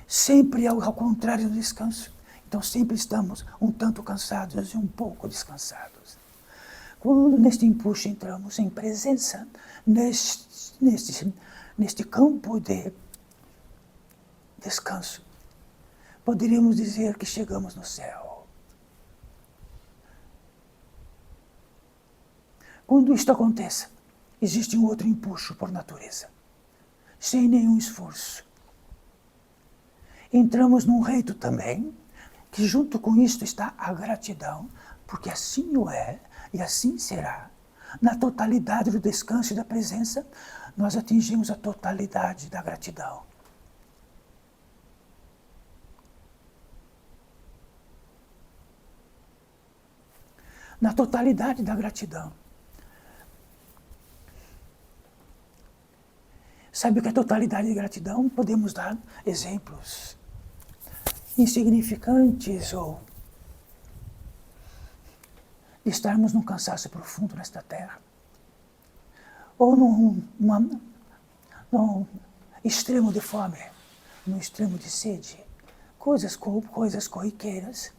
S2: sempre ao contrário do descanso. Então sempre estamos um tanto cansados e um pouco descansados. Quando neste empuxo entramos em presença, neste campo de descanso, poderíamos dizer que chegamos no céu. Quando isto acontece, existe um outro empuxo por natureza, sem nenhum esforço. Entramos num reino também, que junto com isto está a gratidão, porque assim o é e assim será. Na totalidade do descanso e da presença, nós atingimos a totalidade da gratidão. Na totalidade da gratidão. Sabe o que é totalidade de gratidão? Podemos dar exemplos insignificantes ou de estarmos num cansaço profundo nesta terra, ou num extremo de fome, num extremo de sede, coisas corriqueiras,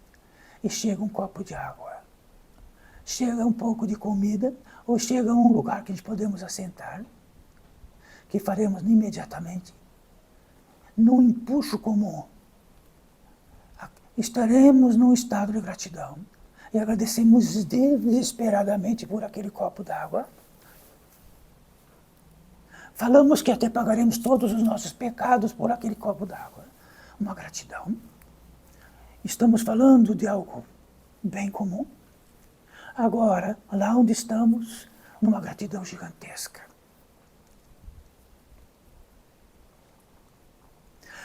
S2: e chega um copo de água, chega um pouco de comida, ou chega um lugar que podemos assentar, que faremos imediatamente, num empuxo comum. Estaremos num estado de gratidão e agradecemos desesperadamente por aquele copo d'água. Falamos que até pagaremos todos os nossos pecados por aquele copo d'água. Uma gratidão. Estamos falando de algo bem comum. Agora, lá onde estamos, numa gratidão gigantesca.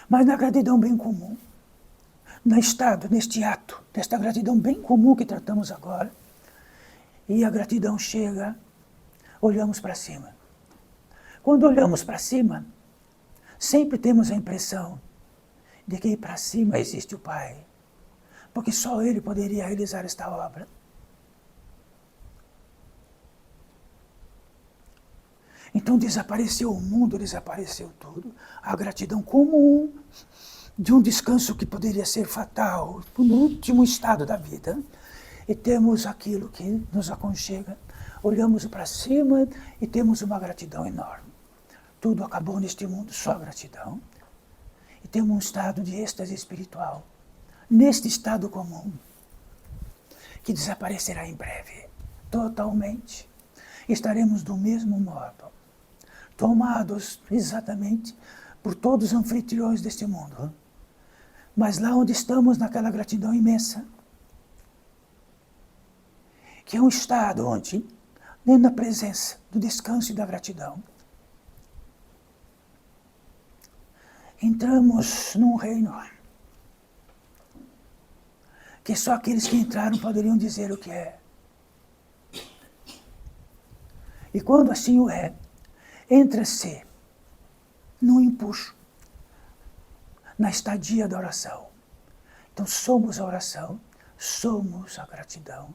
S2: Mas na gratidão bem comum, neste ato, desta gratidão bem comum que tratamos agora, e a gratidão chega, olhamos para cima. Quando olhamos para cima, sempre temos a impressão de que para cima existe o Pai. porque só Ele poderia realizar esta obra. Então desapareceu o mundo, desapareceu tudo. A gratidão comum de um descanso que poderia ser fatal, no último estado da vida. E temos aquilo que nos aconchega. Olhamos para cima e temos uma gratidão enorme. Tudo acabou neste mundo, só gratidão. E temos um estado de êxtase espiritual. Neste estado comum, que desaparecerá em breve, totalmente. Estaremos do mesmo modo, tomados exatamente por todos os anfitriões deste mundo. Mas lá onde estamos, naquela gratidão imensa, que é um estado onde, dentro da presença do descanso e da gratidão, entramos num reino que só aqueles que entraram poderiam dizer o que é. E quando assim o é, entra-se num empuxo, na estadia da oração. Então somos a oração, somos a gratidão,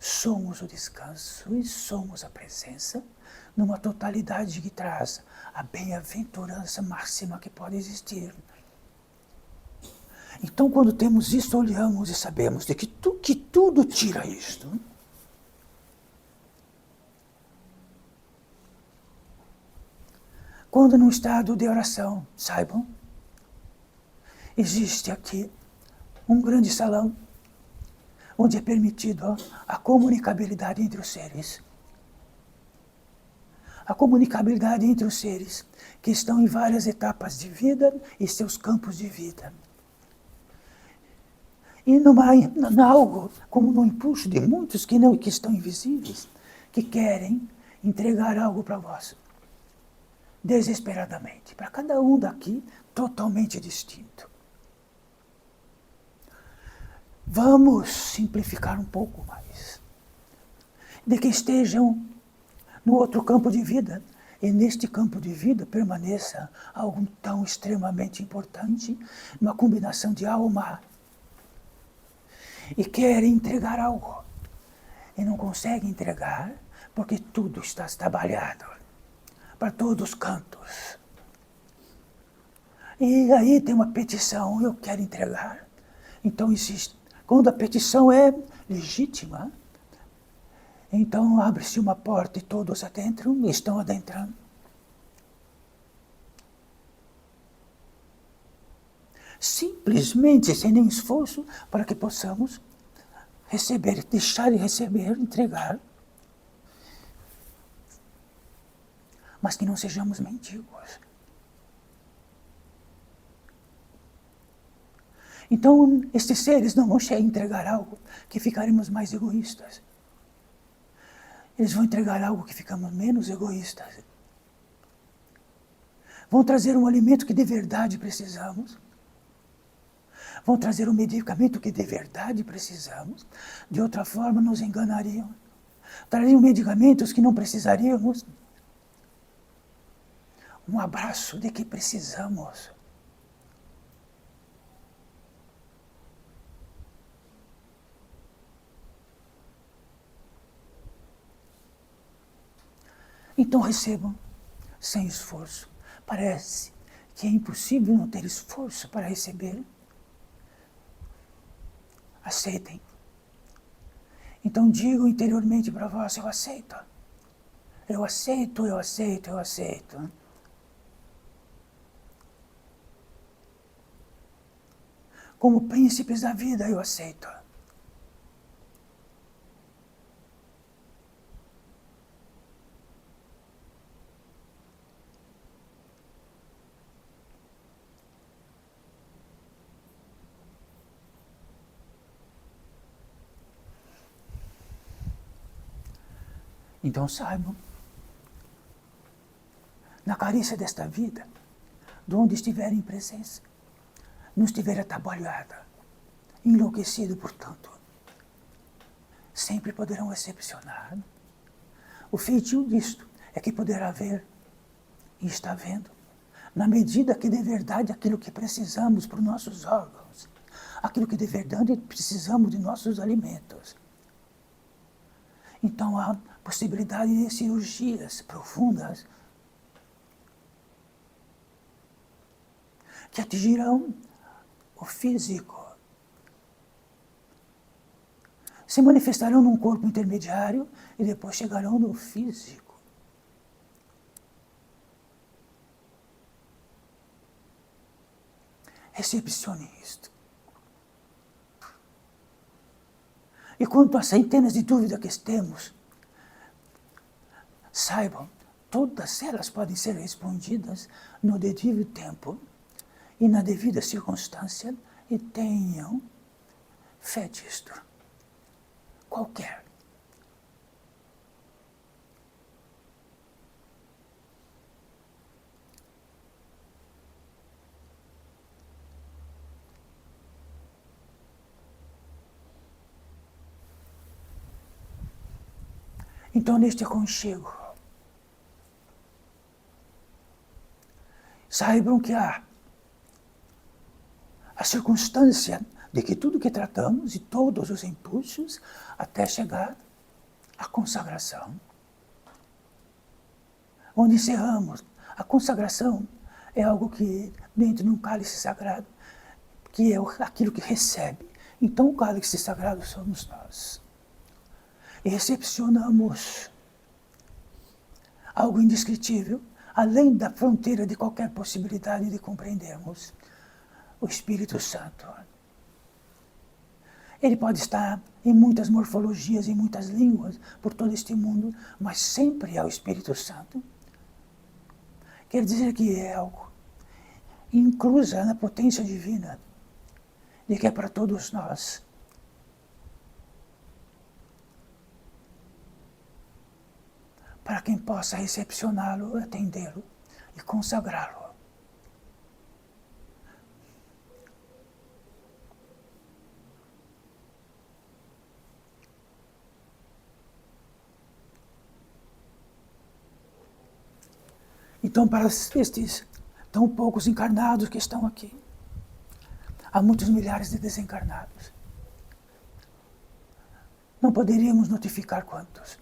S2: somos o descanso e somos a presença numa totalidade que traz a bem-aventurança máxima que pode existir. Então, quando temos isso, olhamos e sabemos de que tudo tira isto. Quando num estado de oração, saibam, existe aqui um grande salão onde é permitido a comunicabilidade entre os seres. A comunicabilidade entre os seres que estão em várias etapas de vida e seus campos de vida. E algo como no impulso de muitos que estão invisíveis, que querem entregar algo para vós. Desesperadamente. Para cada um daqui, totalmente distinto. Vamos simplificar um pouco mais. De que estejam no outro campo de vida, e neste campo de vida permaneça algo tão extremamente importante, uma combinação de alma, e querem entregar algo, e não conseguem entregar, porque tudo está trabalhado, para todos os cantos. E aí tem uma petição, eu quero entregar. Então existe. Quando a petição é legítima, então abre-se uma porta e todos adentram, estão adentrando. Simplesmente, sem nenhum esforço, para que possamos receber, deixar de receber, entregar. Mas que não sejamos mendigos. Então, estes seres não vão entregar algo que ficaremos mais egoístas. Eles vão entregar algo que ficamos menos egoístas. Vão trazer um alimento que de verdade precisamos. Vão trazer um medicamento que de verdade precisamos. De outra forma, nos enganariam. Trariam medicamentos que não precisaríamos. Um abraço de que precisamos. Então recebam, sem esforço. Parece que é impossível não ter esforço para receber. Aceitem. Então digo interiormente para vós, eu aceito. Eu aceito, eu aceito, eu aceito. Como príncipes da vida, eu aceito. Então saibam, na carícia desta vida, de onde estiverem em presença, não estiver atabalhada, enlouquecido, portanto, sempre poderão recepcionar. O feitio disto é que poderá ver e está vendo, na medida que de verdade aquilo que precisamos para os nossos órgãos, aquilo que de verdade precisamos de nossos alimentos. Então há possibilidade de cirurgias profundas que atingirão o físico. Se manifestarão num corpo intermediário e depois chegarão no físico. Recepcione isto. E quanto às centenas de dúvidas que temos, saibam, todas elas podem ser respondidas no devido tempo e na devida circunstância, e tenham fé disto. Qualquer. Então, neste aconchego, saibam que há a circunstância de que tudo que tratamos e todos os impulsos até chegar à consagração, onde encerramos. A consagração é algo que, dentro de um cálice sagrado, que é aquilo que recebe. Então, o cálice sagrado somos nós. E recepcionamos algo indescritível, além da fronteira de qualquer possibilidade de compreendermos, o Espírito Santo. Ele pode estar em muitas morfologias, em muitas línguas, por todo este mundo, mas sempre é o Espírito Santo. Quer dizer que é algo inclusa na potência divina, de que é para todos nós. Para quem possa recepcioná-lo, atendê-lo e consagrá-lo. Então, para estes tão poucos encarnados que estão aqui, há muitos milhares de desencarnados. Não poderíamos notificar quantos.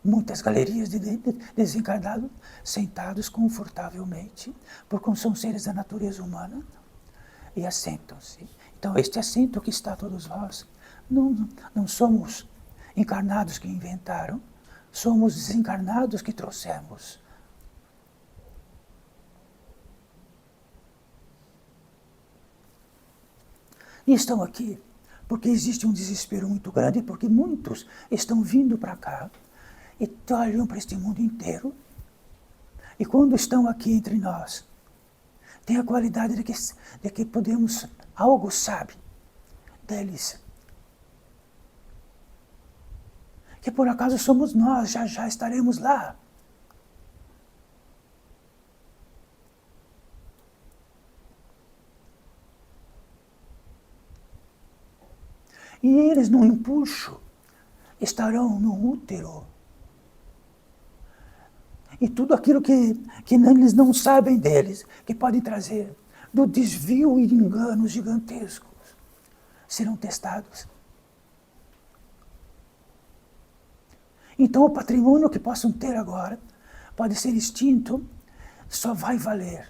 S2: Muitas galerias de desencarnados sentados confortavelmente, porque são seres da natureza humana, e assentam-se. Então, este assento que está a todos vós, não somos encarnados que inventaram, somos desencarnados que trouxemos. E estão aqui porque existe um desespero muito grande, porque muitos estão vindo para cá e olham para este mundo inteiro, e quando estão aqui entre nós, tem a qualidade de que podemos, algo sabe deles, que por acaso somos nós, já estaremos lá. E eles, num impulso, estarão no útero. E tudo aquilo que eles não sabem deles, que podem trazer do desvio e de enganos gigantescos, serão testados. Então o patrimônio que possam ter agora pode ser extinto, só vai valer,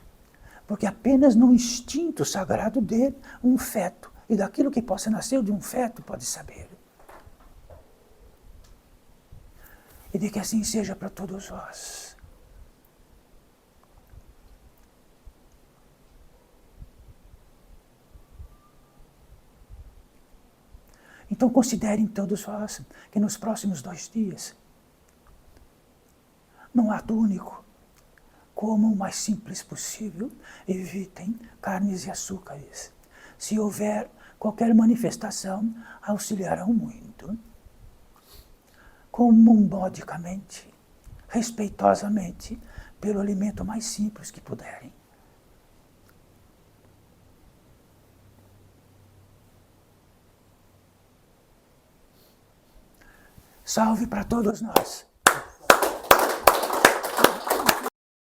S2: porque apenas no instinto sagrado de um feto, e daquilo que possa nascer de um feto pode saber. E de que assim seja para todos vós. Então considerem todos vós que nos próximos 2 dias, num ato único, como o mais simples possível, evitem carnes e açúcares. Se houver qualquer manifestação, auxiliarão muito. Comam modicamente, respeitosamente, pelo alimento mais simples que puderem. Salve para todos nós.